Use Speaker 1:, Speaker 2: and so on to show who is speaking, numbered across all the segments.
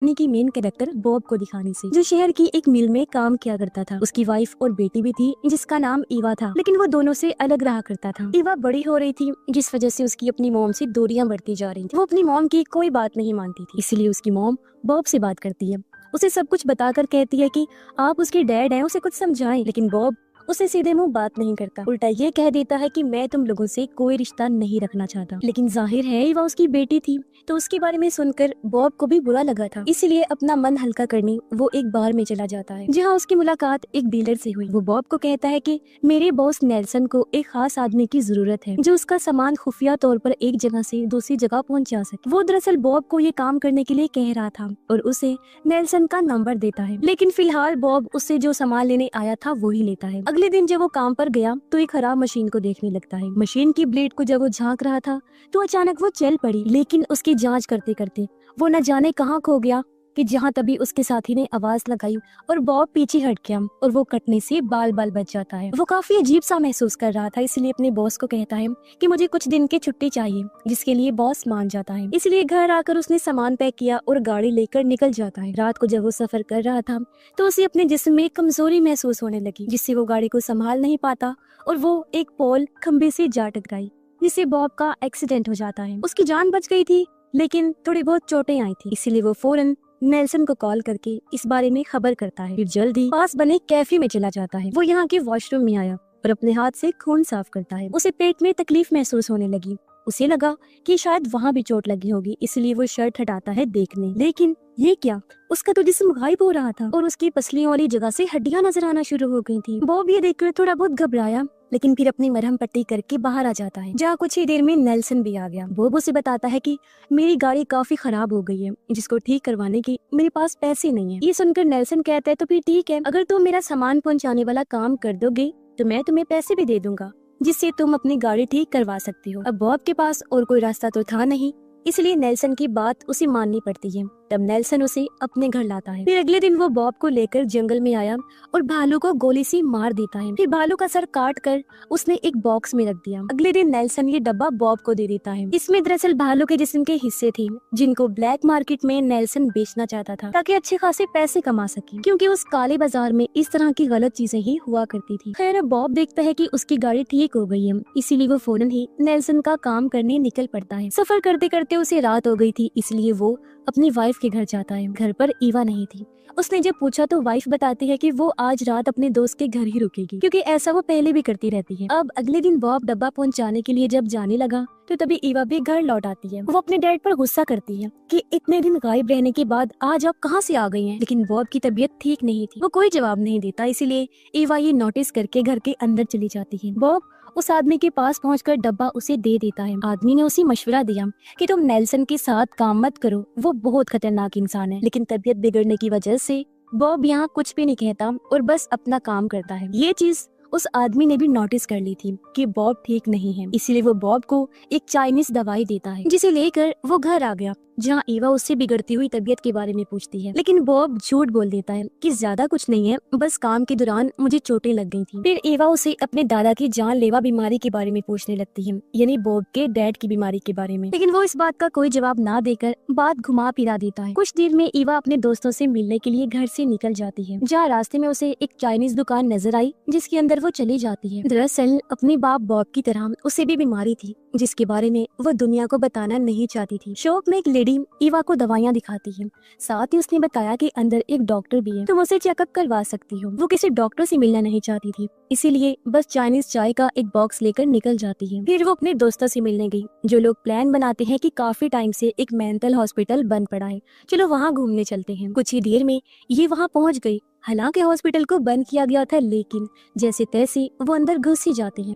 Speaker 1: कहानी की main character Bob को दिखाने से, जो शहर की एक मिल में काम किया करता था। उसकी वाइफ और बेटी भी थी जिसका नाम ईवा था, लेकिन वो दोनों से अलग रहा करता था। ईवा बड़ी हो रही थी जिस वजह से उसकी अपनी मॉम से दूरियां बढ़ती जा रही थी। वो अपनी मॉम की कोई बात नहीं मानती थी, इसलिए उसकी मॉम बॉब से बात करती है, उसे सब कुछ बताकर कहती है कि आप उसके डैड हैं, उसे कुछ समझाएं। लेकिन बॉब उसे सीधे मुंह बात नहीं करता, उल्टा ये कह देता है कि मैं तुम लोगों से कोई रिश्ता नहीं रखना चाहता। लेकिन जाहिर है ईवा उसकी बेटी थी, तो उसके बारे में सुनकर बॉब को भी बुरा लगा था, इसलिए अपना मन हल्का करने वो एक बार में चला जाता है, जहाँ उसकी मुलाकात एक डीलर से हुई। वो बॉब को कहता है कि मेरे बॉस नेल्सन को एक खास आदमी की जरूरत है जो उसका सामान खुफिया तौर पर एक जगह से दूसरी जगह पहुंचा सके। वो दरअसल बॉब को ये काम करने के लिए कह रहा था और उसे नेल्सन का नंबर देता है, लेकिन फिलहाल बॉब उससे जो सामान लेने आया था वो ही लेता है। अगले दिन जब वो काम पर गया तो एक खराब मशीन को देखने लगता है। मशीन की ब्लेड को जब वो झांक रहा था तो अचानक वो चल पड़ी, लेकिन उसकी जांच करते करते वो न जाने कहाँ खो गया कि जहाँ तभी उसके साथी ने आवाज लगाई और बॉब पीछे हट गया और वो कटने से बाल बाल बच जाता है। वो काफी अजीब सा महसूस कर रहा था, इसलिए अपने बॉस को कहता है कि मुझे कुछ दिन की छुट्टी चाहिए, जिसके लिए बॉस मान जाता है। इसलिए घर आकर उसने सामान पैक किया और गाड़ी लेकर निकल जाता है। रात को जब वो सफर कर रहा था तो उसे अपने जिस्म में कमजोरी महसूस होने लगी, जिससे वो गाड़ी को संभाल नहीं पाता और वो एक पोल खंबे से जा टकराई, जिससे बॉब का एक्सीडेंट हो जाता है। उसकी जान बच गई थी, लेकिन थोड़ी बहुत चोटें आई थी, इसीलिए वो फौरन नेल्सन को कॉल करके इस बारे में खबर करता है। फिर जल्दी पास बने कैफे में चला जाता है। वो यहाँ के वॉशरूम में आया और अपने हाथ से खून साफ करता है। उसे पेट में तकलीफ महसूस होने लगी, उसे लगा कि शायद वहाँ भी चोट लगी होगी, इसलिए वो शर्ट हटाता है देखने, लेकिन ये क्या, उसका तो जिस्म गायब हो रहा था और उसकी पसलियों वाली जगह से हड्डियां नजर आना शुरू हो गई थी। बॉब ये देखकर थोड़ा बहुत घबराया, लेकिन फिर अपनी मरहम पट्टी करके बाहर आ जाता है, जहाँ कुछ ही देर में नेल्सन भी आ गया। बॉब उसे बताता है कि मेरी गाड़ी काफी खराब हो गई है, जिसको ठीक करवाने की मेरे पास पैसे नहीं है। ये सुनकर नेल्सन कहता है तो फिर ठीक है, अगर तुम मेरा सामान पहुँचाने वाला काम कर दोगे तो मैं तुम्हें पैसे भी दे दूंगा, जिससे तुम अपनी गाड़ी ठीक करवा सकती हो। अब बॉब के पास और कोई रास्ता तो था नहीं, इसलिए नेल्सन की बात उसे माननी पड़ती है। तब नेल्सन उसे अपने घर लाता है। फिर अगले दिन वो बॉब को लेकर जंगल में आया और भालू को गोली से मार देता है। फिर भालू का सर काट कर उसने एक बॉक्स में रख दिया। अगले दिन नेल्सन ये डब्बा बॉब को दे देता है। इसमें दरअसल भालू के जिस्म के हिस्से थे, जिनको ब्लैक मार्केट में नेल्सन बेचना चाहता था, ताकि अच्छे खासे पैसे कमा सके, क्योंकि उस काले बाजार में इस तरह की गलत चीजें ही हुआ करती थी। खैर बॉब देखता है कि उसकी गाड़ी ठीक हो गई है, इसीलिए वो फौरन ही नेल्सन का काम करने निकल पड़ता है। सफर करते करते उसे रात हो गई थी, इसलिए वो अपनी वाइफ के घर जाता है। घर पर ईवा नहीं थी। उसने जब पूछा तो वाइफ बताती है कि वो आज रात अपने दोस्त के घर ही रुकेगी, क्योंकि ऐसा वो पहले भी करती रहती है। अब अगले दिन बॉब डब्बा पहुंचाने के लिए जब जाने लगा तो तभी ईवा भी घर लौट आती है। वो अपने डैड पर गुस्सा करती है कि इतने दिन गायब रहने के बाद आज आप कहाँ से आ गई हैं? लेकिन बॉब की तबीयत ठीक नहीं थी, वो कोई जवाब नहीं देता, इसलिए ईवा ये नोटिस करके घर के अंदर चली जाती है। बॉब उस आदमी के पास पहुंचकर डब्बा उसे दे देता है। आदमी ने उसे मशवरा दिया कि तुम नेल्सन के साथ काम मत करो, वो बहुत खतरनाक इंसान है। लेकिन तबीयत बिगड़ने की वजह से बॉब यहाँ कुछ भी नहीं कहता और बस अपना काम करता है। ये चीज उस आदमी ने भी नोटिस कर ली थी कि बॉब ठीक नहीं है, इसीलिए वो बॉब को एक चाइनीज दवाई देता है, जिसे लेकर वो घर आ गया, जहाँ ईवा उससे बिगड़ती हुई तबीयत के बारे में पूछती है। लेकिन बॉब झूठ बोल देता है कि ज्यादा कुछ नहीं है, बस काम के दौरान मुझे चोटें लग गई थी। फिर ईवा उसे अपने दादा की जानलेवा बीमारी के बारे में पूछने लगती है, यानी बॉब के डैड की बीमारी के बारे में, लेकिन वो इस बात का कोई जवाब ना देकर बात घुमा फिरा देता है। कुछ देर में ईवा अपने दोस्तों से मिलने के लिए घर से निकल जाती है, जहाँ रास्ते में उसे एक चाइनीज दुकान नजर आई, जिसके अंदर वो चली जाती है। दरअसल अपने बाप बॉब की तरह उसे भी बीमारी थी, जिसके बारे में वो दुनिया को बताना नहीं चाहती थी। शॉप में एक लेडी ईवा को दवाइयाँ दिखाती है, साथ ही उसने बताया कि अंदर एक डॉक्टर भी है, तुम उसे चेकअप करवा सकती हो। वो किसी डॉक्टर से मिलना नहीं चाहती थी, इसीलिए बस चाइनीज चाय का एक बॉक्स लेकर निकल जाती है। फिर वो अपने दोस्तों से मिलने गई, जो लोग प्लान बनाते हैं कि काफी टाइम से एक मेंटल हॉस्पिटल बंद पड़ा है, चलो वहाँ घूमने चलते हैं। कुछ ही देर में ये वहाँ पहुँच गई। हालांकि हॉस्पिटल को बंद किया गया था, लेकिन जैसे तैसे वो अंदर घुस ही जाते हैं।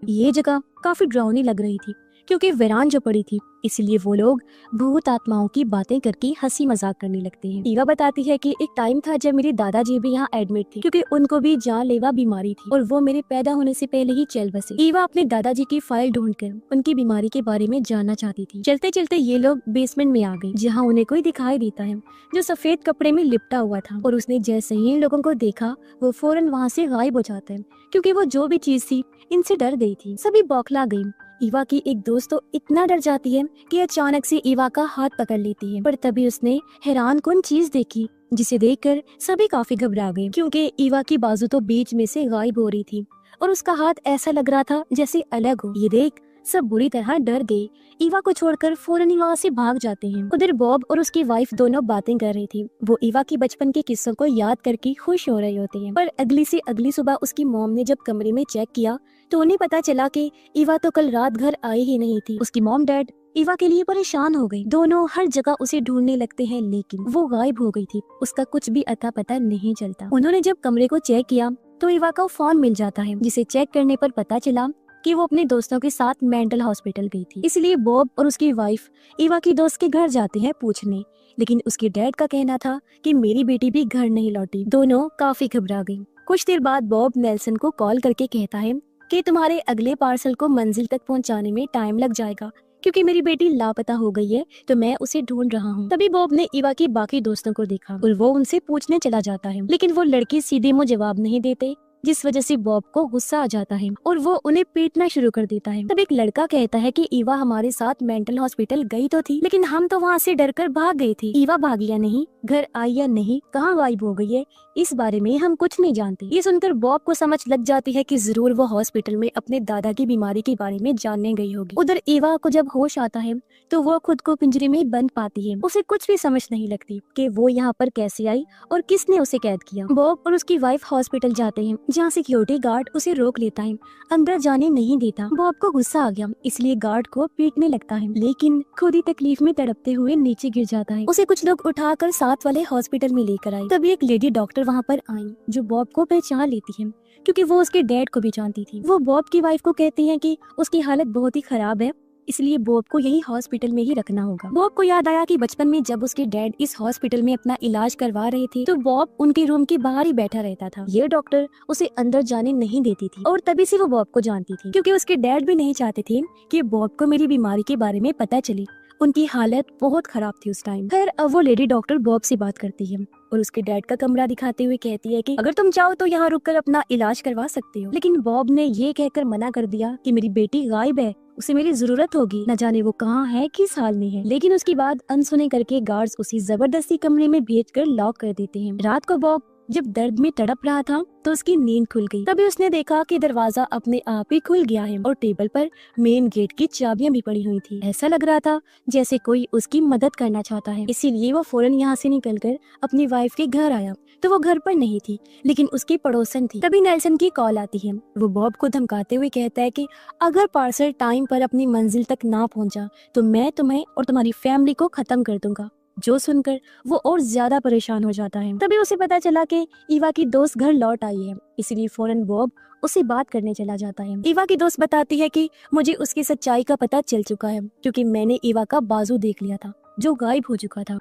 Speaker 1: ये जगह काफी डरावनी लग रही थी, क्योंकि वीरान जो पड़ी थी, इसलिए वो लोग भूत आत्माओं की बातें करके हंसी मजाक करने लगते हैं। ईवा बताती है कि एक टाइम था जब मेरी दादाजी भी यहाँ एडमिट थे, क्योंकि उनको भी जानलेवा बीमारी थी और वो मेरे पैदा होने से पहले ही चल बसे। ईवा अपने दादाजी की फाइल ढूंढकर उनकी बीमारी के बारे में जानना चाहती थी। चलते चलते ये लोग बेसमेंट में आ गए, जहाँ उन्हें कोई दिखाई देता है जो सफेद कपड़े में लिपटा हुआ था, और उसने जैसे ही इन लोगों को देखा वो फौरन वहाँ से गायब हो जाता है, क्योंकि वो जो भी चीज थी इनसे डर गई थी। सभी बौखला गई, ईवा की एक दोस्त तो इतना डर जाती है कि अचानक से ईवा का हाथ पकड़ लेती है, पर तभी उसने हैरान कुन चीज देखी जिसे देखकर सभी काफी घबरा गए, क्योंकि ईवा की बाजू तो बीच में से गायब हो रही थी और उसका हाथ ऐसा लग रहा था जैसे अलग हो। ये देख सब बुरी तरह डर गए। ईवा को छोड़कर फौरन वहाँ से भाग जाते हैं। उधर बॉब और उसकी वाइफ दोनों बातें कर रही थी। वो ईवा की बचपन के किस्सों को याद करके खुश हो रहे होते हैं, पर अगली से अगली सुबह उसकी मॉम ने जब कमरे में चेक किया तो उन्हें पता चला कि ईवा तो कल रात घर आई ही नहीं थी। उसकी मॉम डैड ईवा के लिए परेशान हो गई। दोनों हर जगह उसे ढूंढने लगते हैं, लेकिन वो गायब हो गई थी। उसका कुछ भी अता पता नहीं चलता। उन्होंने जब कमरे को चेक किया तो ईवा का फोन मिल जाता है, जिसे चेक करने पर पता चला कि वो अपने दोस्तों के साथ मेंटल हॉस्पिटल गई थी। इसलिए बॉब और उसकी वाइफ ईवा की दोस्त के घर जाते हैं पूछने, लेकिन उसके डैड का कहना था कि मेरी बेटी भी घर नहीं लौटी। दोनों काफी घबरा गई। कुछ देर बाद बॉब नेल्सन को कॉल करके कहता है कि तुम्हारे अगले पार्सल को मंजिल तक पहुंचाने में टाइम लग जाएगा, क्योंकि मेरी बेटी लापता हो गई है, तो मैं उसे ढूंढ रहा हूँ। तभी बॉब ने ईवा की बाकी दोस्तों को देखा और वो उनसे पूछने चला जाता है, लेकिन वो लड़के सीधे मुंह जवाब नहीं देते, जिस वजह से बॉब को गुस्सा आ जाता है और वो उन्हें पीटना शुरू कर देता है। तब एक लड़का कहता है कि ईवा हमारे साथ मेंटल हॉस्पिटल गई तो थी, लेकिन हम तो वहाँ से डरकर भाग गए थे। ईवा भागी या नहीं, घर आई या नहीं, कहाँ गायब हो गई है, इस बारे में हम कुछ नहीं जानते। ये सुनकर बॉब को समझ लग जाती है कि जरूर वो हॉस्पिटल में अपने दादा की बीमारी के बारे में जानने गई होगी। उधर ईवा को जब होश आता है तो वो खुद को पिंजरे में बंद पाती है। उसे कुछ भी समझ नहीं लगती कि वो यहाँ पर कैसे आई और किसने उसे कैद किया। बॉब और उसकी वाइफ हॉस्पिटल जाते हैं, जहाँ सिक्योरिटी गार्ड उसे रोक लेता है, अंदर जाने नहीं देता। बॉब को गुस्सा आ गया, इसलिए गार्ड को पीटने लगता है, लेकिन खुद ही तकलीफ में तड़पते हुए नीचे गिर जाता है। उसे कुछ लोग उठाकर साथ वाले हॉस्पिटल में लेकर आए। तभी एक लेडी डॉक्टर वहाँ पर आई, जो बॉब को पहचान लेती है, क्योंकि वो उसके डैड को भी जानती थी। वो बॉब की वाइफ को कहती है कि उसकी हालत बहुत ही खराब है, इसलिए बॉब को यही हॉस्पिटल में ही रखना होगा। बॉब को याद आया कि बचपन में जब उसके डैड इस हॉस्पिटल में अपना इलाज करवा रहे थे तो बॉब उनके रूम के बाहर ही बैठा रहता था। ये डॉक्टर उसे अंदर जाने नहीं देती थी और तभी से वो बॉब को जानती थी, क्योंकि उसके डैड भी नहीं चाहते थे कि बॉब को मेरी बीमारी के बारे में पता चले। उनकी हालत बहुत खराब थी उस टाइम। खैर अब वो लेडी डॉक्टर बॉब से बात करती है और उसके डैड का कमरा दिखाते हुए कहती है कि अगर तुम चाहो तो यहाँ रुककर अपना इलाज करवा सकते हो। लेकिन बॉब ने ये कहकर मना कर दिया कि मेरी बेटी गायब है, उसे मेरी जरूरत होगी, न जाने वो कहाँ है, किस हाल में है। लेकिन उसकी बात अनसुने करके गार्ड्स उसे जबरदस्ती कमरे में भेजकर लॉक कर देते हैं। रात को बॉब जब दर्द में तड़प रहा था तो उसकी नींद खुल गई। तभी उसने देखा कि दरवाजा अपने आप ही खुल गया है और टेबल पर मेन गेट की चाबियां भी पड़ी हुई थी। ऐसा लग रहा था जैसे कोई उसकी मदद करना चाहता है, इसीलिए वो फौरन यहाँ से निकलकर अपनी वाइफ के घर आया। तो वो घर पर नहीं थी, लेकिन उसकी पड़ोसन थी। तभी नेल्सन की कॉल आती है। वो बॉब को धमकाते हुए कहता है कि अगर पार्सल टाइम पर अपनी मंजिल तक ना पहुंचा तो मैं तुम्हें और तुम्हारी फैमिली को खत्म कर दूंगा। जो सुनकर वो और ज्यादा परेशान हो जाता है। तभी उसे पता चला कि ईवा की दोस्त घर लौट आई है, इसलिए फौरन बॉब उसे बात करने चला जाता है। ईवा की दोस्त बताती है कि मुझे उसकी सच्चाई का पता चल चुका है, क्योंकि मैंने ईवा का बाजू देख लिया था जो गायब हो चुका था।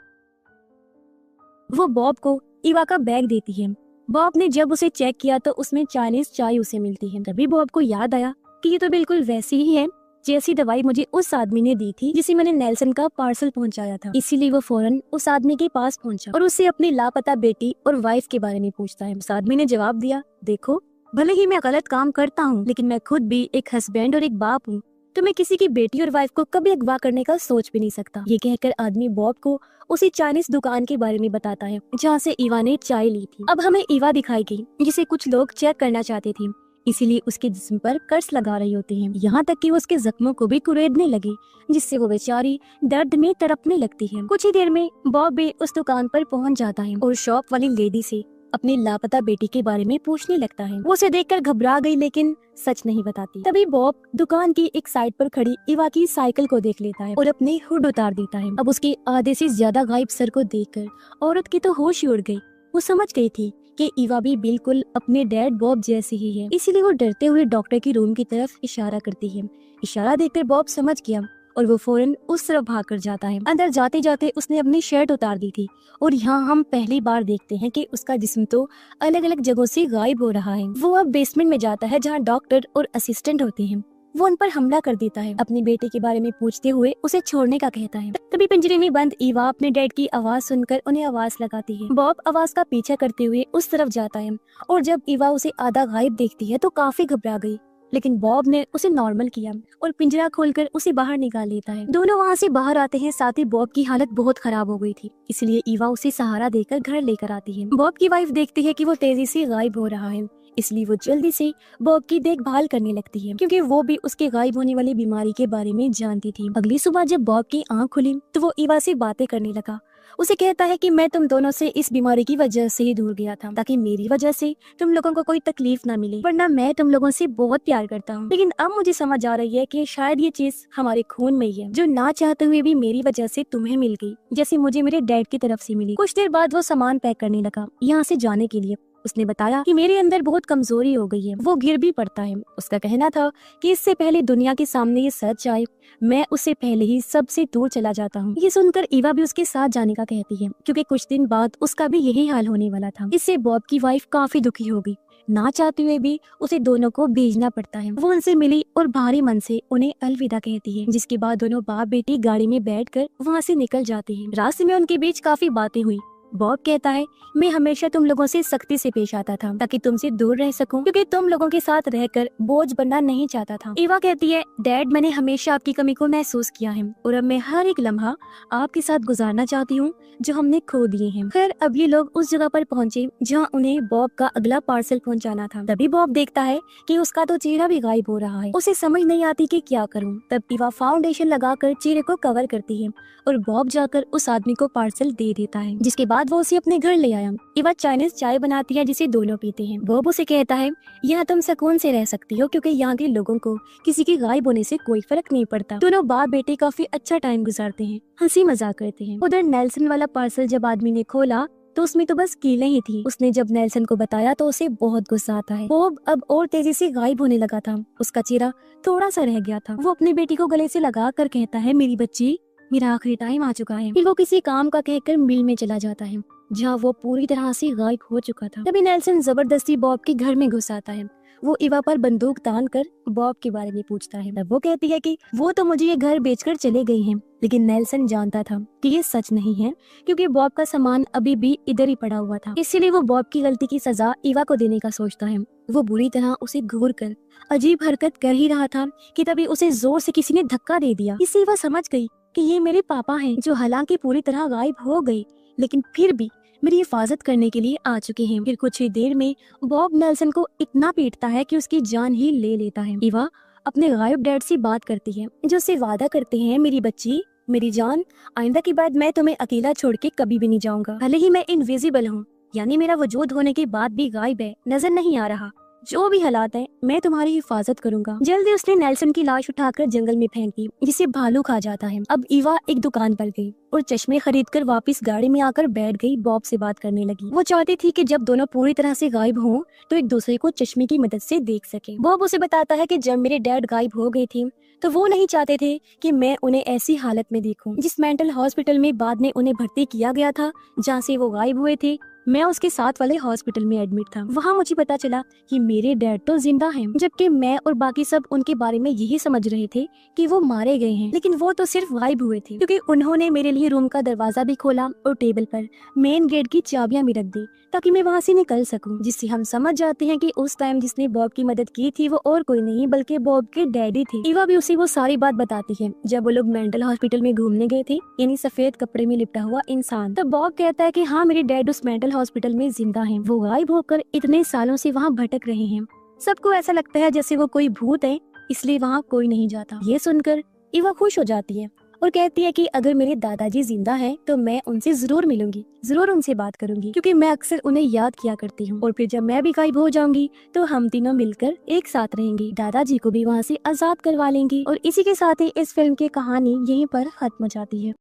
Speaker 1: वो बॉब को ईवा का बैग देती है। बॉब ने जब उसे चेक किया तो उसमें चाइनीज चाय उसे मिलती है। तभी बॉब को याद आया कि ये तो बिल्कुल वैसी ही है जैसी दवाई मुझे उस आदमी ने दी थी जिसे मैंने नेल्सन का पार्सल पहुंचाया था। इसीलिए वो फौरन उस आदमी के पास पहुंचा और उससे अपनी लापता बेटी और वाइफ के बारे में पूछता है। उस आदमी ने जवाब दिया, देखो भले ही मैं गलत काम करता हूँ, लेकिन मैं खुद भी एक हस्बैंड और एक बाप हूँ, तो मैं किसी की बेटी और वाइफ को कभी अगवा करने का सोच भी नहीं सकता। ये कहकर आदमी बॉब को उसी चाइनीज दुकान के बारे में बताता है जहाँ से ईवा ने चाय ली थी। अब हमें ईवा दिखाई गई जिसे कुछ लोग चेक करना चाहते थे, इसीलिए उसके जिस्म पर कर्स लगा रहे होते हैं, यहाँ तक कि वो उसके जख्मों को भी कुरेदने लगे, जिससे वो बेचारी दर्द में तड़पने लगती है। कुछ ही देर में बॉब भी उस दुकान पर पहुँच जाता है और शॉप वाली लेडी से अपनी लापता बेटी के बारे में पूछने लगता है। वो उसे देखकर घबरा गई, लेकिन सच नहीं बताती। तभी बॉब दुकान की एक साइड पर खड़ी ईवा की साइकिल को देख लेता है और अपनी हुड उतार देता है। अब उसके आधे से ज्यादा गायब सर को देखकर औरत की तो होश ही उड़ गई। वो समझ गई थी कि ईवा भी बिल्कुल अपने डैड बॉब जैसी ही है, इसीलिए वो डरते हुए डॉक्टर की रूम की तरफ इशारा करती है। इशारा देखकर बॉब समझ गया और वो फौरन उस तरफ भाग कर जाता है। अंदर जाते जाते उसने अपनी शर्ट उतार दी थी और यहाँ हम पहली बार देखते हैं कि उसका जिस्म तो अलग अलग जगहों से गायब हो रहा है। वो अब बेसमेंट में जाता है जहाँ डॉक्टर और असिस्टेंट होते हैं। वो उन पर हमला कर देता है, अपनी बेटे के बारे में पूछते हुए उसे छोड़ने का कहता है। तभी पिंजरे में बंद ईवा अपने डैड की आवाज सुनकर उन्हें आवाज लगाती है। बॉब आवाज का पीछा करते हुए उस तरफ जाता है और जब ईवा उसे आधा गायब देखती है तो काफी घबरा गई लेकिन बॉब ने उसे नॉर्मल किया और पिंजरा खोलकर उसे बाहर निकाल लेता है। दोनों वहाँ से बाहर आते हैं, साथ ही बॉब की हालत बहुत खराब हो गई थी, इसलिए ईवा उसे सहारा देकर घर लेकर आती है। बॉब की वाइफ देखती है कि वो तेजी से गायब हो रहा है, इसलिए वो जल्दी से बॉब की देखभाल करने लगती है, क्योंकि वो भी उसके गायब होने वाली बीमारी के बारे में जानती थी। अगली सुबह जब बॉब की आंख खुली तो वो ईवा से बातें करने लगा। उसे कहता है कि मैं तुम दोनों से इस बीमारी की वजह से ही दूर गया था, ताकि मेरी वजह से तुम लोगों को कोई तकलीफ ना मिले, वरना मैं तुम लोगों से बहुत प्यार करता हूँ। लेकिन अब मुझे समझ आ रही है कि शायद ये चीज हमारे खून में ही है, जो ना चाहते हुए भी मेरी वजह से तुम्हें मिल गई, जैसे मुझे मेरे डैड की तरफ से मिली। कुछ देर बाद वो सामान पैक करने लगा यहाँ से जाने के लिए। उसने बताया कि मेरे अंदर बहुत कमजोरी हो गई है, वो गिर भी पड़ता है। उसका कहना था कि इससे पहले दुनिया के सामने ये सच आए, मैं उससे पहले ही सबसे दूर चला जाता हूँ। ये सुनकर ईवा भी उसके साथ जाने का कहती है, क्योंकि कुछ दिन बाद उसका भी यही हाल होने वाला था। इससे बॉब की वाइफ काफी दुखी हो गई, ना चाहते हुए भी उसे दोनों को भेजना पड़ता है। वो उनसे मिली और भारी मन से उन्हें अलविदा कहती है, जिसके बाद दोनों बाप बेटी गाड़ी में बैठकर वहाँ से निकल जाते हैं। रास्ते में उनके बीच काफी बातें हुई। बॉब कहता है, मैं हमेशा तुम लोगों से सख्ती से पेश आता था ताकि तुमसे दूर रह सकूं, क्योंकि तुम लोगों के साथ रहकर बोझ बनना नहीं चाहता था। ईवा कहती है, डैड मैंने हमेशा आपकी कमी को महसूस किया है और अब मैं हर एक लम्हा आपके साथ गुजारना चाहती हूँ जो हमने खो दिए हैं। खैर अब ये लोग उस जगह पर पहुँचे जहाँ उन्हें बॉब का अगला पार्सल पहुँचाना था। तभी बॉब देखता है कि उसका तो चेहरा भी गायब हो रहा है। उसे समझ नहीं आती कि क्या करूँ। तब ईवा फाउंडेशन लगाकर चेहरे को कवर करती है और बॉब जाकर उस आदमी को पार्सल दे देता है, जिसके बाद वो उसे अपने घर ले आया। ईवा चाइनीज चाय बनाती है जिसे दोनों पीते हैं। बॉब उसे कहता है, यहाँ तुम सुकून से रह सकती हो, क्योंकि यहाँ के लोगों को किसी के गायब होने से कोई फर्क नहीं पड़ता। दोनों बाप बेटे काफी अच्छा टाइम गुजारते हैं, हंसी मजाक करते हैं। उधर नेल्सन वाला पार्सल जब आदमी ने खोला तो उसमें तो बस कीलें ही थी। उसने जब नेल्सन को बताया तो उसे बहुत गुस्सा आता है। बॉब अब और तेजी से गायब होने लगा था, उसका चेहरा थोड़ा सा रह गया था। वो अपनी बेटी को गले से लगा कर कहता है, मेरी बच्ची मेरा आखिरी टाइम आ चुका है। फिर वो किसी काम का कहकर मिल में चला जाता है, जहाँ वो पूरी तरह से गायब हो चुका था। तभी नेल्सन जबरदस्ती बॉब के घर में घुस आता है। वो ईवा पर बंदूक तान कर बॉब के बारे में पूछता है। तब वो कहती है कि वो तो मुझे ये घर बेचकर चले गई हैं। लेकिन नेल्सन जानता था कि ये सच नहीं है, क्योंकि बॉब का सामान अभी भी इधर ही पड़ा हुआ था। इसीलिए वो बॉब की गलती की सजा ईवा को देने का सोचता है। वो बुरी तरह उसे घूर कर अजीब हरकत कर ही रहा था कि तभी उसे जोर से किसी ने धक्का दे दिया। इससे ईवा समझ गई कि ये मेरे पापा हैं, जो हालांकि पूरी तरह गायब हो गए लेकिन फिर भी मेरी हिफाजत करने के लिए आ चुके हैं। फिर कुछ ही देर में बॉब नेल्सन को इतना पीटता है कि उसकी जान ही ले लेता है। ईवा अपने गायब डैड से बात करती है, जो उससे वादा करते हैं, मेरी बच्ची मेरी जान, आइंदा की बात मैं तुम्हें अकेला छोड़ के कभी भी नहीं जाऊंगा। भले ही मैं इनविजिबल हूँ, यानी मेरा वजूद होने के बाद भी गायब है, नजर नहीं आ रहा, जो भी हालात है मैं तुम्हारी हिफाजत करूंगा। जल्दी उसने नेल्सन की लाश उठाकर जंगल में फेंकी, जिसे भालू खा जाता है। अब ईवा एक दुकान पर गई और चश्मे खरीदकर वापस गाड़ी में आकर बैठ गई। बॉब से बात करने लगी। वो चाहती थी कि जब दोनों पूरी तरह से गायब हों तो एक दूसरे को चश्मे की मदद से देख सके। बॉब उसे बताता है कि जब मेरे डैड गायब हो गए थे तो वो नहीं चाहते थे कि मैं उन्हें ऐसी हालत में देखूं। जिस मेंटल हॉस्पिटल में बाद में उन्हें भर्ती किया गया था, जहाँ से वो गायब हुए थे, मैं उसके साथ वाले हॉस्पिटल में एडमिट था। वहाँ मुझे पता चला कि मेरे डैड तो जिंदा हैं, जबकि मैं और बाकी सब उनके बारे में यही समझ रहे थे कि वो मारे गए हैं। लेकिन वो तो सिर्फ गायब हुए थे, क्योंकि उन्होंने मेरे लिए रूम का दरवाजा भी खोला और टेबल पर मेन गेट की चाबियां भी रख दी ताकि मैं वहाँ से निकल सकूं। जिससे हम समझ जाते हैं कि उस टाइम जिसने बॉब की मदद की थी वो और कोई नहीं बल्कि बॉब के डैडी थे। ईवा भी उसे वो सारी बात बताती है जब वो लोग मेंटल हॉस्पिटल में घूमने गए थे, यानी सफेद कपड़े में लिपटा हुआ इंसान। तब बॉब कहता है कि हाँ, मेरे डैड उस मेंटल हॉस्पिटल में जिंदा हैं। वो गायब होकर इतने सालों से वहाँ भटक रहे हैं। सबको ऐसा लगता है जैसे वो कोई भूत है, इसलिए वहाँ कोई नहीं जाता। ये सुनकर ईवा खुश हो जाती है और कहती है कि अगर मेरे दादाजी जिंदा हैं तो मैं उनसे जरूर मिलूंगी, जरूर उनसे बात करूंगी, क्योंकि मैं अक्सर उन्हें याद किया करती हूँ। और फिर जब मैं भी गायब हो जाऊंगी तो हम तीनों मिलकर एक साथ रहेंगे, दादाजी को भी वहाँ से आजाद करवा लेंगी। और इसी के साथ ही इस फिल्म की कहानी यहीं पर खत्म हो जाती है।